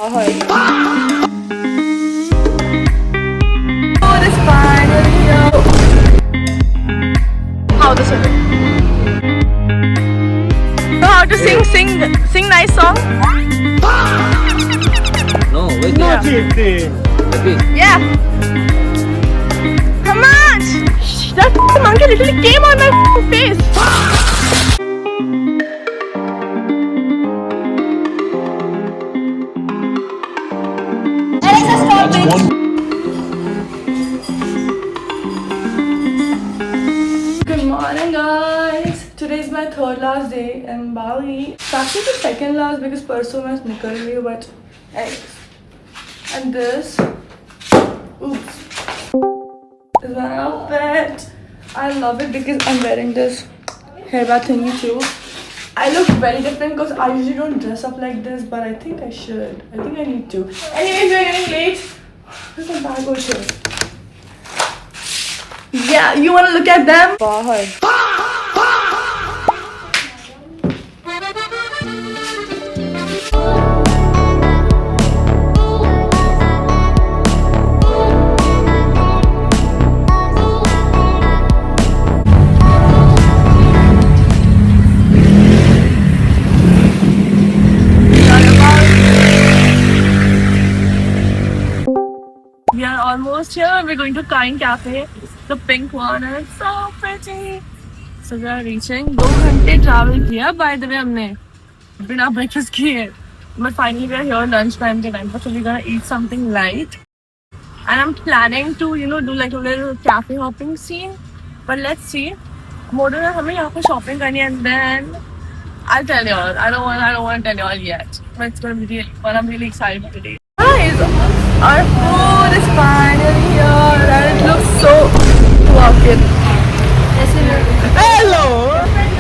How to sing? Know how to sing nice song? No, wait. Yeah. Yeah. Come on! That monkey literally came on my face. Good morning, guys. Today is my third last day in Bali. It's actually the second last because परसों मैं निकल रही हूँ, but eggs. And this, oops, is my outfit. I love it because I'm wearing this hairband thingy too. I look very different because I usually don't dress up like this, but I think I should. I think I need to. Anyways, we're getting late. There's a bag over here. Yeah, you wanna look at them? Bahar. We are almost here. We're going to Kind Cafe, the pink one, and it's so pretty. So we are reaching. 2 घंटे travel किया. By the way, हमने बिना breakfast किए. But finally we are here lunchtime के time. So we're gonna eat something light. And I'm planning to, do like a little cafe hopping scene. But let's see. Modern है हमें यहाँ पे shopping करनी है, and then I'll tell you all. I don't want to tell you all yet. But it's gonna be really fun. I'm really excited for today. Guys, our food is finally here and it looks so walking. Hello!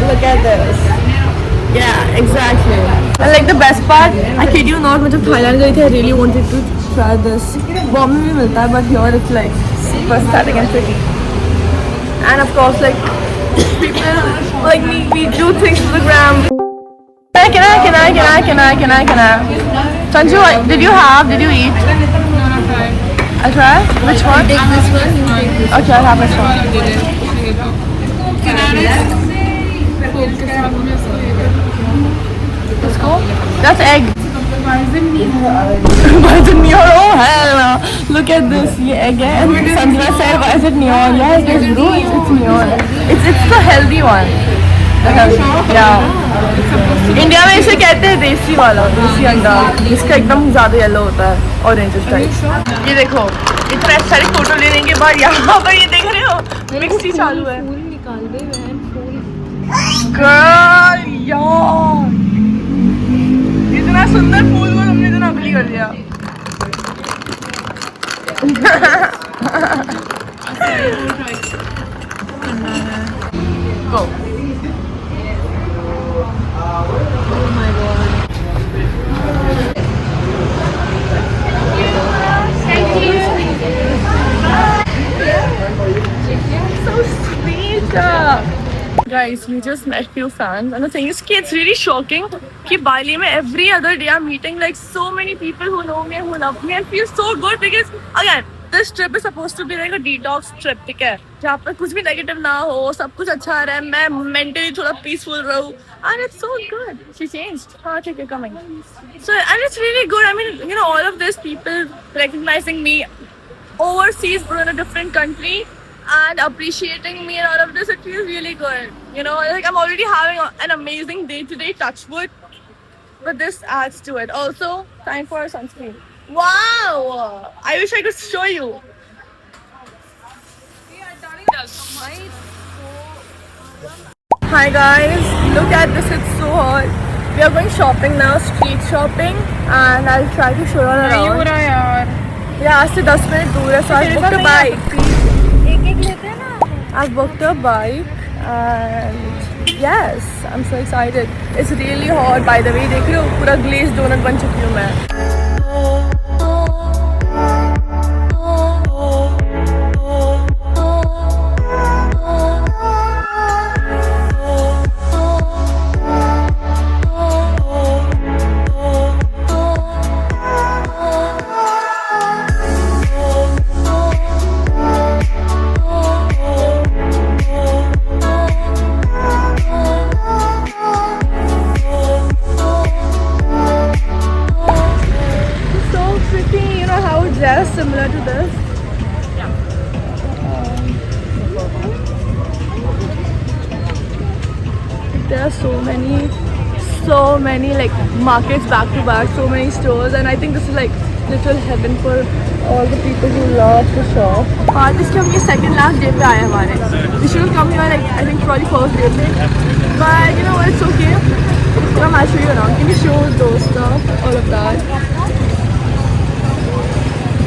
Look at this. Yeah, exactly. And like the best part, I kid you not, when I was in Thailand, I really wanted to try this. Bombay में मिलता है, but here it's like super static and pretty. And of course, like people like me, we do things for the gram. Can I? Sanju, did you eat? I'll try. Which one? Take this one, you take this Okay, I'll have this one. Let's go. That's egg. Why is it neon? Oh hell no. Look at this. ये egg है. And Sanjana said, why is it neon? Yeah, it is blue. It's neon. It's the healthy one. Yeah. India में इसे कहते हैं देसी वाला, देसी अंडा, जिसका एकदम ज़्यादा येलो होता है, ऑरेंज टाइप. ये देखो, इतना सारी फोटो लेने के बाद यहाँ पर ये देख रहे हो मिक्सी चालू है. फूल निकाल दे बहन, फूल. गर्ल यार, इतना सुंदर फूल को तुमने तो नकली कर लिया. Go. Oh my god. So sweet. Guys, we just met few fans, and the thing is, it's really shocking that Bali mein every other day I'm meeting like so many people who know me and who love me and feel so good because again, this trip is supposed to be like a detox trip, ठीक है? जहाँ पर कुछ भी negative ना हो, सब कुछ अच्छा रहे, मैं mentally थोड़ा peaceful रहूँ, and it's so good. She changed. हाँ, ठीक है, coming. So and it's really good. I mean, all of this people recognizing me overseas, but in a different country, and appreciating me and all of this, it feels really good. Like I'm already having an amazing day today, touch wood, but this adds to it. Also, time for sunscreen. Wow! I wish I could show you. Hi guys, look at this, it's so hot. We are going shopping now, street shopping, and I'll try to show you all around. Yeah, आज से 10 minute दूर है, so I booked a bike. एक लेते हैं ना. I've booked a bike and yes, I'm so excited. It's really hot, by the way. देख लो, पूरा glazed donut बन चुकी हूँ मैं. dress similar to this. There are so many like markets back to back, so many stores, and I think this is like little heaven for all the people who love to shop. इसके हम ये second last day पे आए हमारे. We should have come here like I think probably first day पे, but you know what, it's okay. Come, I'll show you around. Can you show those stuff, all of that?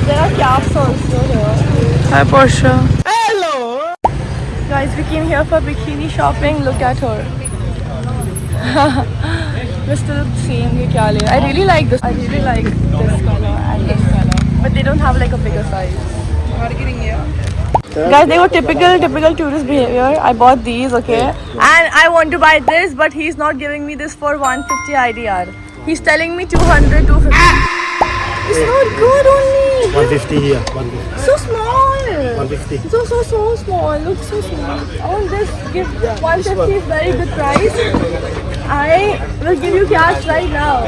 There are caps also here. Hi Portia. Hello. Guys, we came here for bikini shopping. Look at her. We're still seeing ये क्या ले. I really like this. I really like this color and this color, but they don't have like a bigger size. Guys, they were typical tourist behavior. I bought these, okay, and I want to buy this, but he's not giving me this for 150 IDR. He's telling me 200, 250. It's not good only. 150 here. 150. So small. 150. So small. Looks so small. I want this. Give 150 is very good price. I will give you cash right now.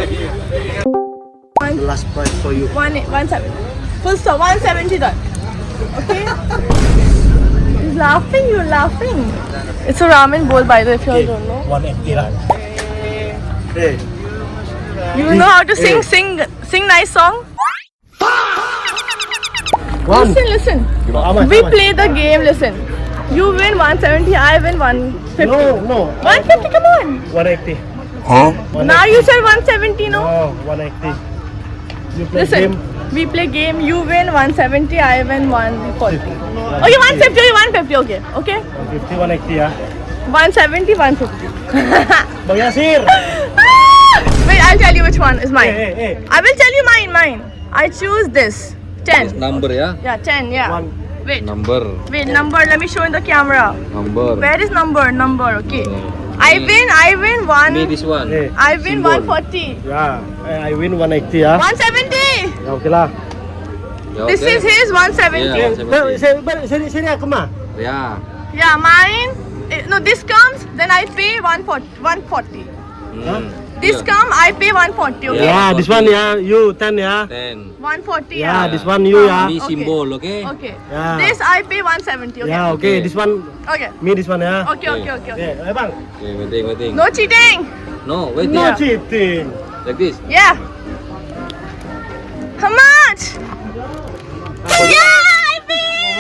The last price for you. 170. Full stop. 170 done. Okay. He's laughing. You're laughing. It's a ramen bowl, by the way, if you all don't know. 180 rand. Hey. You know how to sing nice song? Listen. How much? We play the game. Listen. You win 170. I win 150. No. 150. Come on. 180. Now you said 170, no? No, 180. You play Listen, game. we play game. You win 170, I win 140. Okay, 150, okay, 150, okay. 150, 180, yeah. 170, 150. Bang Yasir. Wait, I'll tell you which one is mine. Hey. I will tell you mine. I choose this. 10. Number, yeah? Yeah, 10, yeah. One. Wait, Number. let me show in the camera. Number. Where is number, okay. I win one. Me this one. Hey. I win Symbol. 140. Yeah, I win 180, yeah. 170. Yeah, okay lah. Yeah, This okay. is his 170. Yeah. Sini aku mah. Yeah. Yeah, mine. No, this comes, then I pay 140. This come, I pay 140. Okay. Yeah, this one yeah, you 10 yeah. 10. 140. Yeah, this one you yeah. Me Okay. symbol, okay? Okay. Yeah. This I pay 170. Okay. Yeah, okay. This one Okay. me this one yeah. Okay. Yeah, bang. Okay, waiting. No cheating. No, wait No here. cheating. Like this. Yeah. How much? Yeah, I win.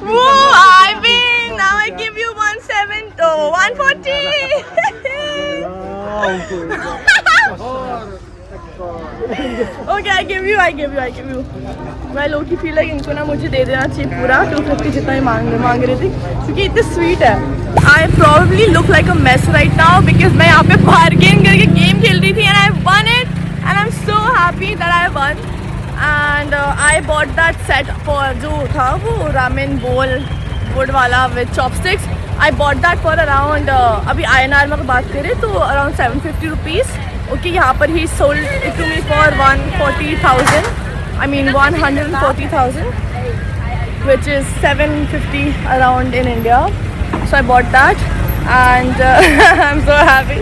Whoa, I win. Now I give you 140. Okay, I give you. मैं लोग की feel है कि इनको ना मुझे दे देना चाहिए पूरा 250 जितना ही मांग रहे थे क्योंकि इतने स्वीट है. I probably look like a mess right now because मैं यहाँ पे bargain करके गेम खेल रही थी and I won it and I'm so happy that I won and I bought that set for जो था वो ramen bowl wood वाला with chopsticks. I bought that for around अभी INR में बात करें तो around 750 rupees. Okay, यहाँ पर he sold it to me for 140,000. I mean 140,000, which is 750 around in India. So I bought that and I'm so happy.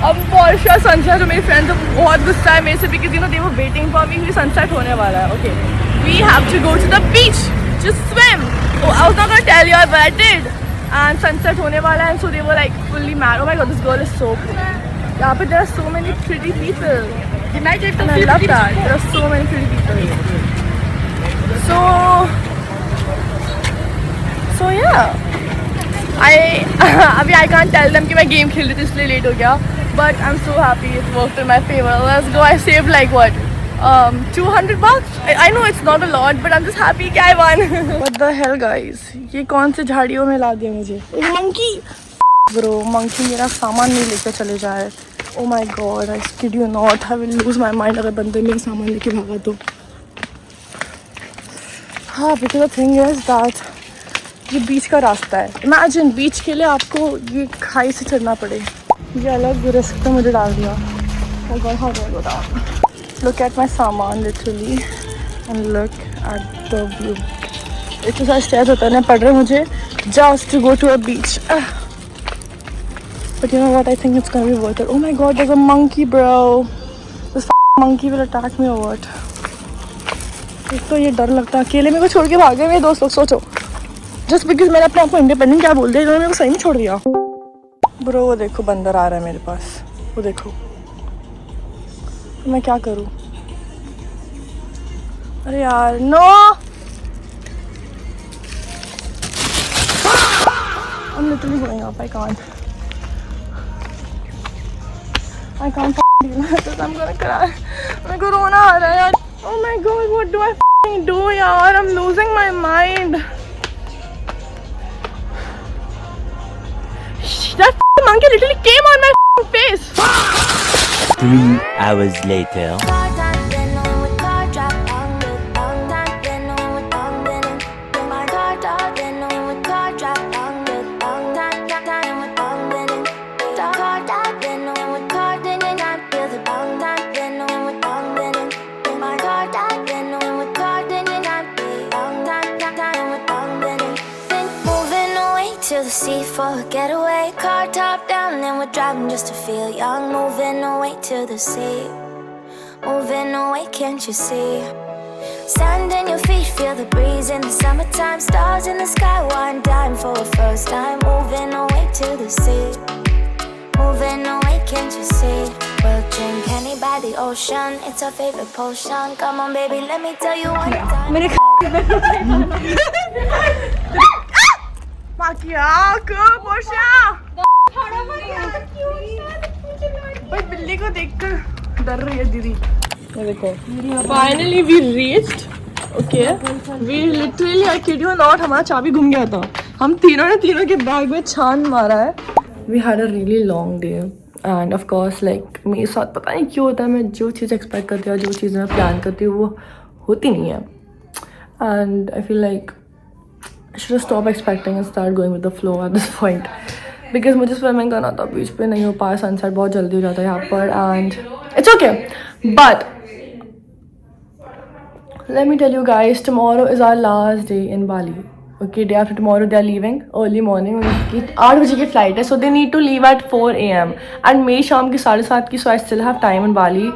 अब Portia, Sancha जो मेरे friends हैं बहुत गुस्सा है मेरे से because you know they were waiting for me कि sunset होने वाला है. Okay, we have to go to the beach to swim. Oh, I was not gonna tell you but I did. And sunset होने वाला है and so they were like fully mad. Oh my god, this girl is so pretty. यहाँ पे there are so many pretty people. And I love that. There are so many pretty people. So yeah. अभी I can't tell them कि मैं game खेल रही थी इसलिए late हो गया. But I'm so happy it worked in my favor. Let's go. I saved like what? $200. I know it's not a lot, but I'm just happy कि I won. What the hell, guys? ये कौन से झाड़ियों में ला दिया मुझे? एक monkey. Bro, monkey मेरा सामान नहीं लेकर चले जाए. Oh my god, I kid you not. I will lose my mind अगर बंदे मेरा सामान लेके भागा तो. हाँ, because the thing is that ये बीच का रास्ता है. Imagine बीच के लिए आपको ये खाई से चढ़ना पड़े. ये अलग रिस्क पे मुझे डाल दिया. Oh god, how do I go down? Look at my सामान literally and look at the view. इतने सारे स्टेयर्स उतरने पड़ रहे मुझे just to go to a beach. But you know what? I think it's gonna be worth it. Oh my god, there's a monkey, bro. This monkey will attack me or what? एक तो ये डर लगता है अकेले मेरे को छोड़ के भाग गए मेरे दोस्त लोग. सोचो जस्ट बिकॉज मैंने अपने आप को इंडिपेंडेंट क्या बोल दिया इन्होंने मेरे को सही में छोड़ दिया. ब्रो वो देखो बंदर आ रहा है मेरे पास. वो देखो मैं क्या करूँ. अरे यार no. I'm literally going up. I can't deal with this. I'm gonna cry. मेरे को रोना आ रहा है यार. Oh my god, what do I do यार? I'm losing my mind. That monkey literally came on my face. 3 hours later. Sea for a getaway, car top down, and we're driving just to feel young. Moving away to the sea, moving away, can't you see? Sand in your feet, feel the breeze in the summertime. Stars in the sky, one dime for a first time. Moving away to the sea, moving away, can't you see? We'll drink honey by the ocean, it's our favorite potion. Come on baby, let me tell you one time. बिल्ली को देखकर डर रही है दीदी. ये देखो finally we reached. Okay we literally I kid you not हमारा चाबी घूम गया था. हम तीनों के बैग में छान मारा है. We had a really long day and of course like मेरे साथ पता नहीं क्यों होता है. मैं जो चीज़ एक्सपेक्ट करती हूँ जो चीज़ मैं प्लान करती हूँ वो होती नहीं है. And I feel like I should stop expecting and start going with the flow at this point. Because मुझे स्विमिंग करना था बीच पे नहीं हो पाया. सनसेट बहुत जल्दी हो जाता है यहाँ पर and it's okay. But let me tell you guys, tomorrow is our last day in Bali. Okay, day after tomorrow they are leaving early morning. उनकी 8 बजे की flight है, so they need to leave at 4 AM. And मेरी शाम की 7:30 की, so I still have time in Bali.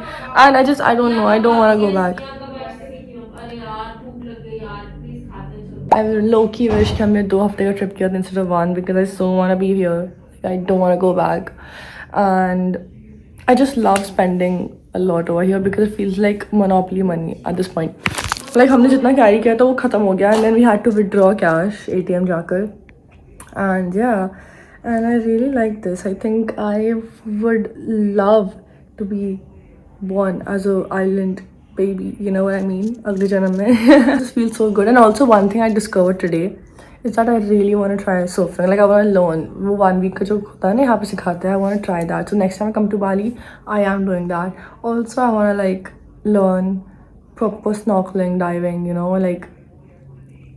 And I don't know, I don't want to go back. I low-key wish कि हमने 2 हफ्ते का ट्रिप किया था instead of 1 because I so want to be here. I don't want to go back. And I just love spending a lot over here because it feels like monopoly money at this point. Like हमने जितना carry किया था वो ख़त्म हो गया and then we had to withdraw cash ATM जाकर. And yeah, and I really like this. I think I would love to be born as a island baby, you know what I mean? अगले जन्म में. This feels so good. And also one thing I discovered today is that I really want to try surfing. Like I want to learn. वो 1 week का जो होता है ना यहाँ पे सिखाते हैं. I want to try that. So next time I come to Bali, I am doing that. Also I want to like learn proper snorkeling, diving, you know, like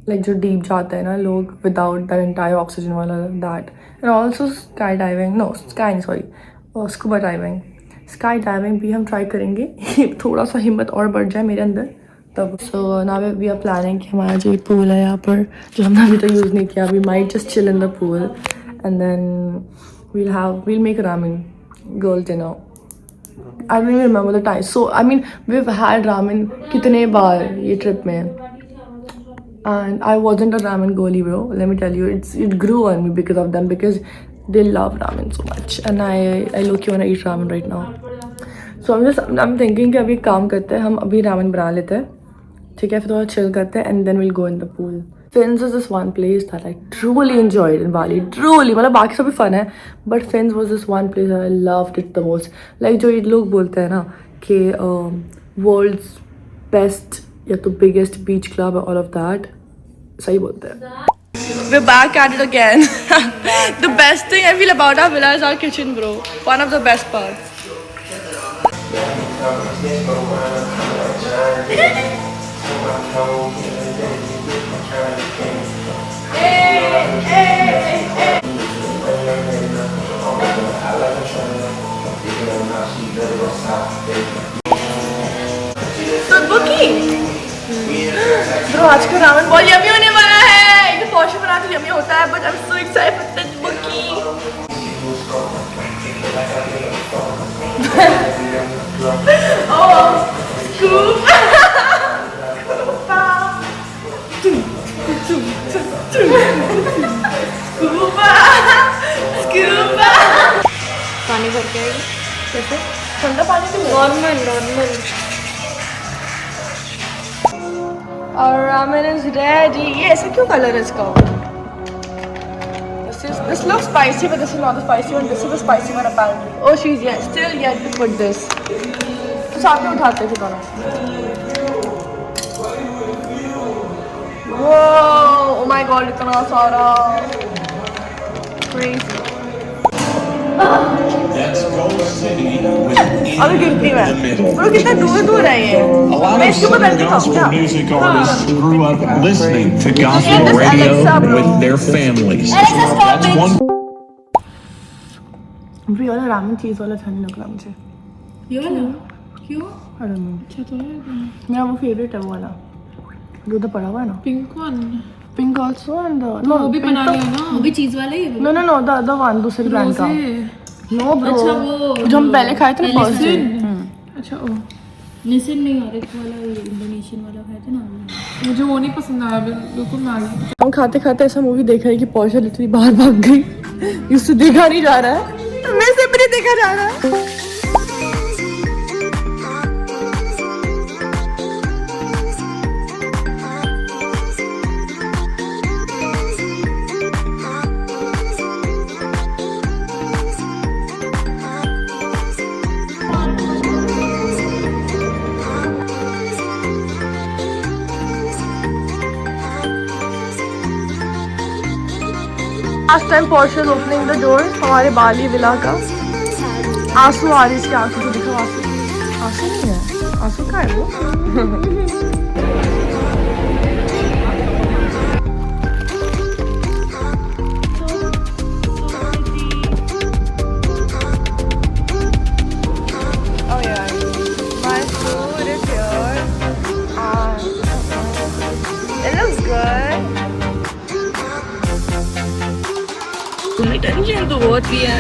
जो deep जाते हैं ना लोग without that entire oxygen वाला that. And also skydiving. No, scuba diving. Sky diving भी हम try करेंगे. थोड़ा सा हिम्मत और बढ़ जाए मेरे अंदर तब. So now we are planning कि हमारा जो पूल है यहाँ पर जो हमने अभी तक यूज़ नहीं किया, we might just chill in the pool and then we'll make ramen girl dinner. I don't even remember the time. So I mean we've had ramen कितने बार ये ट्रिप में and I wasn't a ramen girly bro. Let me tell you, it grew on me because of them because they love ramen so much and I low-key wanna eat ramen right now. So I'm thinking कि अभी काम करते हैं हम अभी ramen बना लेते हैं ठीक है. फिर थोड़ा chill करते हैं and then we'll go in the pool. Fins is this one place that I truly enjoyed in Bali. Truly मतलब बाकी सब भी fun है but Fins was this one place that I loved it the most. Like जो ये लोग बोलते हैं ना कि world's best या तो biggest beach club all of that, सही बोलते हैं. We're back at it again. The best thing I feel about our villa is our kitchen, bro. One of the best parts. Bro, आज का ramen बहुत yummy होने वाला है. Portion बना तो यम्मी होता है बट पानी भर के आएगी कैसे? ठंडा पानी तो normal normal. Our ramen is ready. ये ऐसा क्यों कलर है इसका? This looks spicy, but this is not the spicy one. This is the spicy one apparently. Oh, she's still yet to put this. तो साथ में उठाते थे दोनों. Whoa! Oh my God! इतना सारा. Crazy. अभी गिनती में. तो कितना दूर है ये. A lot मैं of इसके ऊपर बैठ Southern के gospel खाऊंगा. music artists grew up listening to gospel this radio Alexa, bro. with their families. Alexa, stop That's it. one मुझे वाला रामेन चीज वाला अच्छा नहीं लग रहा मुझे. ये वाला क्यों? I don't know. अच्छा तो है. मेरा वो फेवरेट है वो वाला. जो उधर पड़ा हुआ है ना. Pink one. Pink also and the no. वो भी pink बना तो- लिया ना. वो भी चीज वाला ही है. No, the other one, दूसरे ब्रांड का. No bro. अच्छा वो जो हम पहले खाए थे ना फर्स्ट डे. अच्छा ओ निसिन नहीं और एक वाला इंडोनेशियन वाला खाया था ना. मुझे वो नहीं पसंद आया बिल्कुल. मैगी हम खाते खाते ऐसा मूवी देखा है कि पौशल इतनी बाहर भाग गई. इससे देखा नहीं जा रहा है. मेरे से भी नहीं देखा जा रहा है. Last time Porsche is opening the door हमारे बाली विला का. आंसू आ रही इसके आंसू को दिखो. आंसू नहीं है. आंसू का है वो. Oh yeah, my food is here. It looks good. Tension तो बहुत ही है.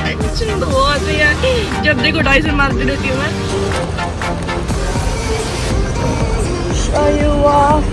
टेंशन तो बहुत ही है. जब देखो डाइसन मारती रहती हूँ मैं. Show you off.